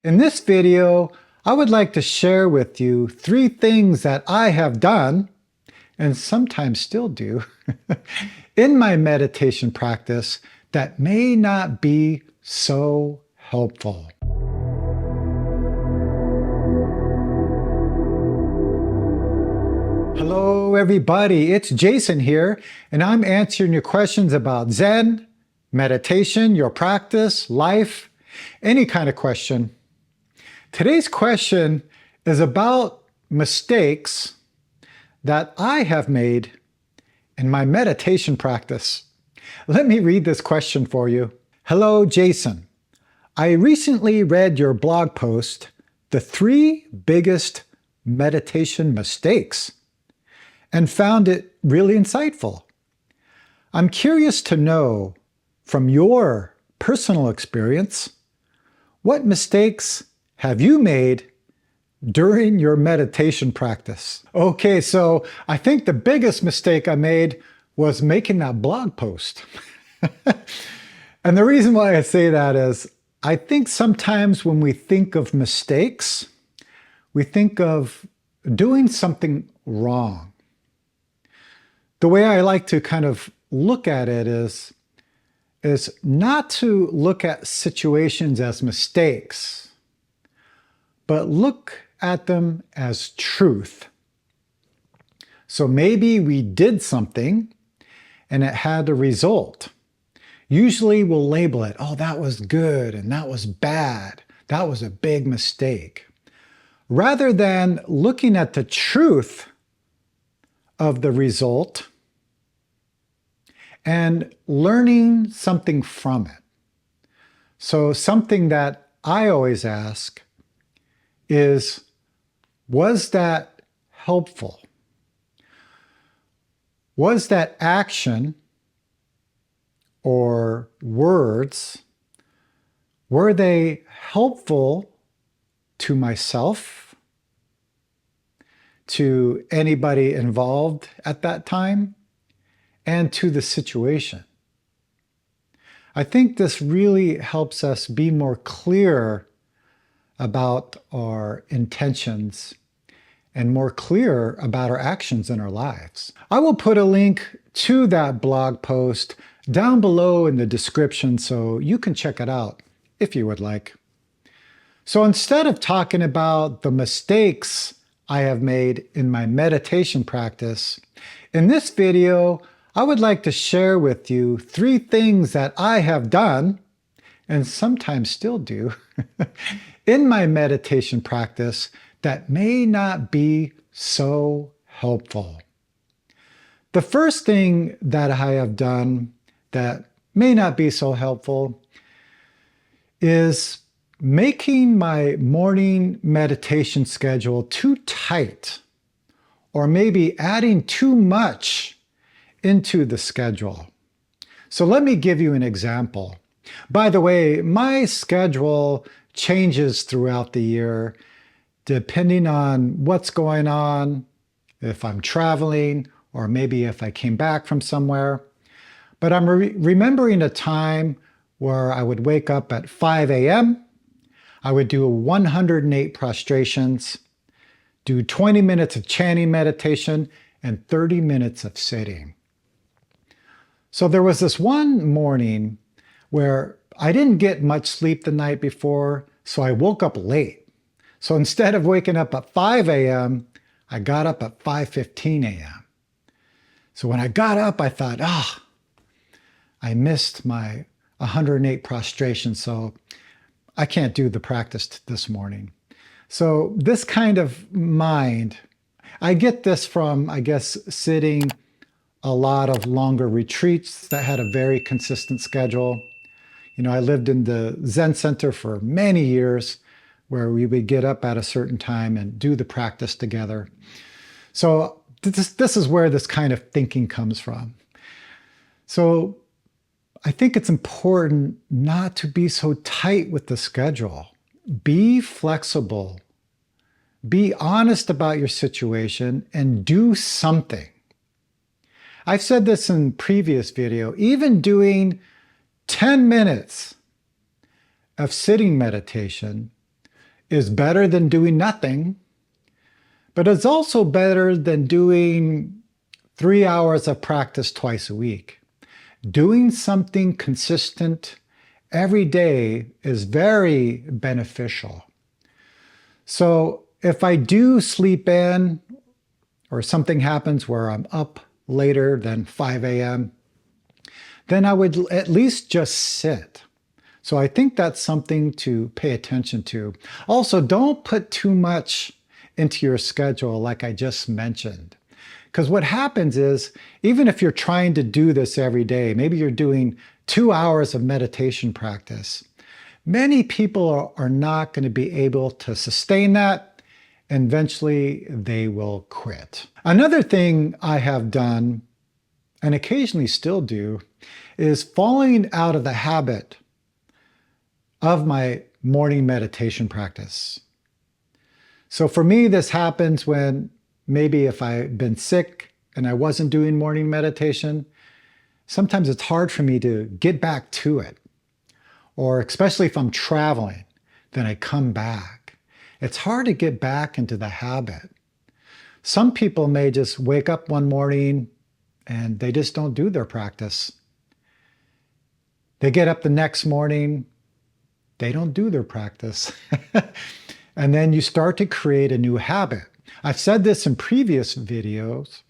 In this video, I would like to share with you 3 things that I have done, and sometimes still do, in my meditation practice that may not be so helpful. Hello everybody, it's Jason here, and I'm answering your questions about Zen, meditation, your practice, life, any kind of question. Today's question is about mistakes that I have made in my meditation practice. Let me read this question for you. Hello, Jason. I recently read your blog post, The 3 Biggest Meditation Mistakes, and found it really insightful. I'm curious to know, from your personal experience, what mistakes have you made during your meditation practice? Okay, so I think the biggest mistake I made was making that blog post. And the reason why I say that is, I think sometimes when we think of mistakes, we think of doing something wrong. The way I like to kind of look at it is not to look at situations as mistakes, but look at them as truth. So maybe we did something and it had a result. Usually we'll label it, oh, that was good and that was bad. That was a big mistake. Rather than looking at the truth of the result and learning something from it. So something that I always ask is, was that helpful? Was that action or words, were they helpful to myself, to anybody involved at that time, and to the situation? I think this really helps us be more clear about our intentions and more clear about our actions in our lives. I will put a link to that blog post down below in the description so you can check it out if you would like. So instead of talking about the mistakes I have made in my meditation practice, in this video, I would like to share with you 3 things that I have done, and sometimes still do, in my meditation practice that may not be so helpful. The first thing that I have done that may not be so helpful is making my morning meditation schedule too tight, or maybe adding too much into the schedule. So let me give you an example. By the way, my schedule changes throughout the year depending on what's going on, if I'm traveling, or maybe if I came back from somewhere. But I'm remembering a time where I would wake up at 5 a.m., I would do 108 prostrations, do 20 minutes of chanting meditation, and 30 minutes of sitting. So there was this one morning where I didn't get much sleep the night before, so I woke up late. So instead of waking up at 5 a.m., I got up at 5:15 a.m. So when I got up, I thought, I missed my 108 prostrations, so I can't do the practice this morning. So this kind of mind, I get this from, I guess, sitting a lot of longer retreats that had a very consistent schedule. You know, I lived in the Zen Center for many years where we would get up at a certain time and do the practice together. So this is where this kind of thinking comes from. So I think it's important not to be so tight with the schedule. Be flexible. Be honest about your situation and do something. I've said this in previous video, even doing 10 minutes of sitting meditation is better than doing nothing, but it's also better than doing 3 hours of practice twice a week. Doing something consistent every day is very beneficial. So if I do sleep in or something happens where I'm up later than 5 a.m., then I would at least just sit. So I think that's something to pay attention to. Also, don't put too much into your schedule like I just mentioned. Because what happens is, even if you're trying to do this every day, maybe you're doing 2 hours of meditation practice, many people are not going to be able to sustain that, and eventually they will quit. Another thing I have done, and occasionally still do, is falling out of the habit of my morning meditation practice. So for me, this happens when maybe if I've been sick and I wasn't doing morning meditation, sometimes it's hard for me to get back to it. Or especially if I'm traveling, then I come back. It's hard to get back into the habit. Some people may just wake up one morning and they just don't do their practice. They get up the next morning, they don't do their practice. And then you start to create a new habit. I've said this in previous videos.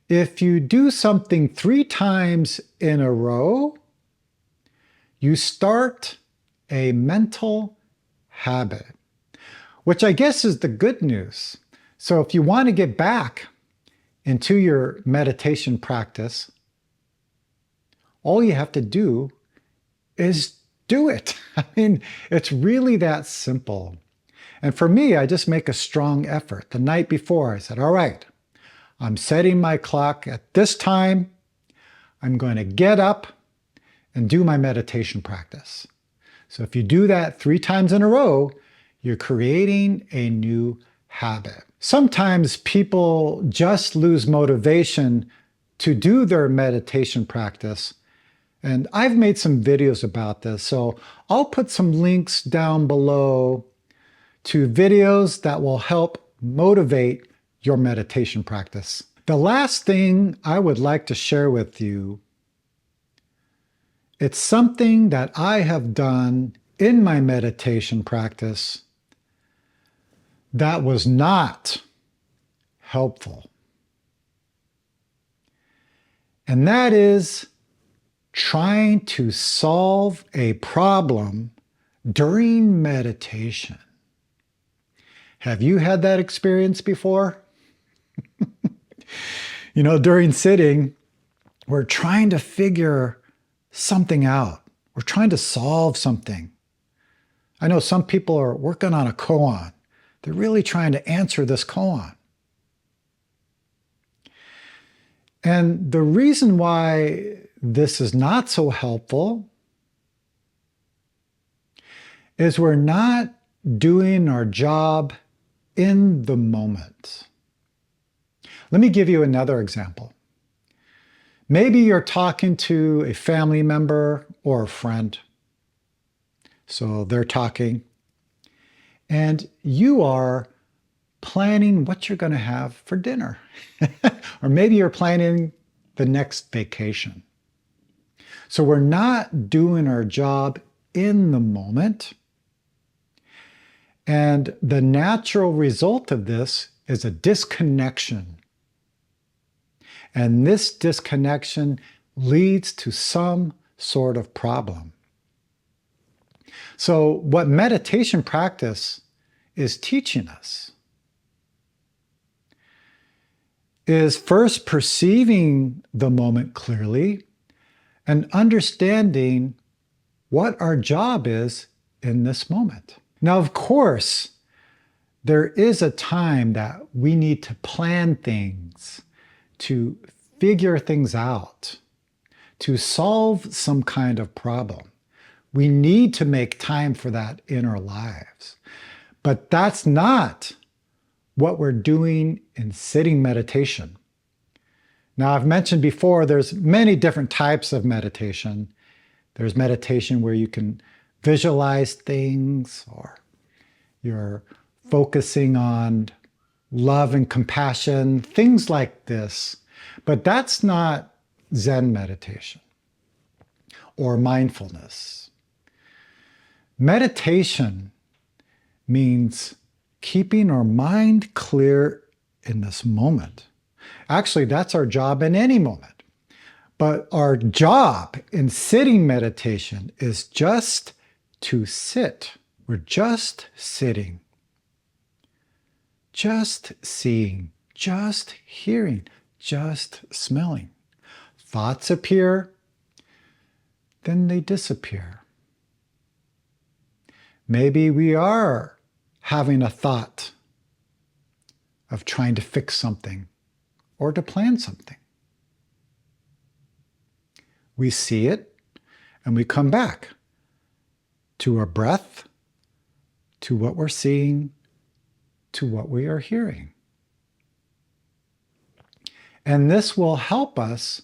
If you do something 3 times in a row, you start a mental habit, which I guess is the good news. So if you want to get back into your meditation practice, all you have to do is do it. I mean, it's really that simple. And for me, I just make a strong effort. The night before, I said, all right, I'm setting my clock at this time. I'm going to get up and do my meditation practice. So if you do that 3 times in a row, you're creating a new habit. Sometimes people just lose motivation to do their meditation practice. And I've made some videos about this. So I'll put some links down below to videos that will help motivate your meditation practice. The last thing I would like to share with you, it's something that I have done in my meditation practice that was not helpful. And that is trying to solve a problem during meditation. Have you had that experience before? You know, during sitting, we're trying to figure something out. We're trying to solve something. I know some people are working on a koan. They're really trying to answer this koan. And the reason why this is not so helpful is we're not doing our job in the moment. Let me give you another example. Maybe you're talking to a family member or a friend. So they're talking, and you are planning what you're going to have for dinner. Or maybe you're planning the next vacation. So we're not doing our job in the moment. And the natural result of this is a disconnection. And this disconnection leads to some sort of problem. So what meditation practice is teaching us is first perceiving the moment clearly and understanding what our job is in this moment. Now, of course, there is a time that we need to plan things, to figure things out, to solve some kind of problem. We need to make time for that in our lives. But that's not what we're doing in sitting meditation. Now, I've mentioned before, there's many different types of meditation. There's meditation where you can visualize things, or You're focusing on love and compassion, things like this. But that's not Zen meditation or mindfulness. Meditation means keeping our mind clear in this moment. Actually, that's our job in any moment. But our job in sitting meditation is just to sit. We're just sitting, just seeing, just hearing, just smelling. Thoughts appear, then they disappear. Maybe we are having a thought of trying to fix something or to plan something. We see it and we come back to our breath, to what we're seeing, to what we are hearing. And this will help us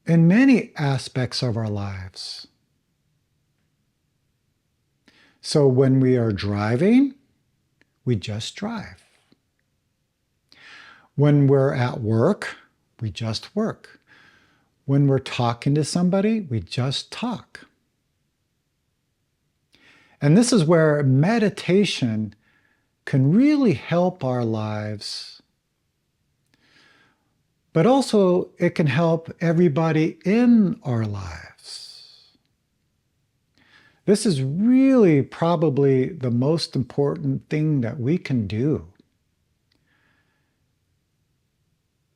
in many aspects of our lives. So when we are driving, we just drive. When we're at work, we just work. When we're talking to somebody, we just talk. And this is where meditation can really help our lives, but also it can help everybody in our lives. This is really probably the most important thing that we can do.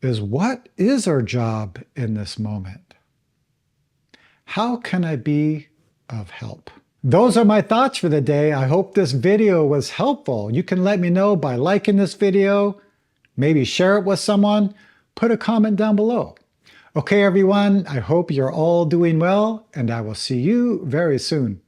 Is what is our job in this moment? How can I be of help? Those are my thoughts for the day. I hope this video was helpful. You can let me know by liking this video, maybe share it with someone, put a comment down below. Okay, everyone, I hope you're all doing well, and I will see you very soon.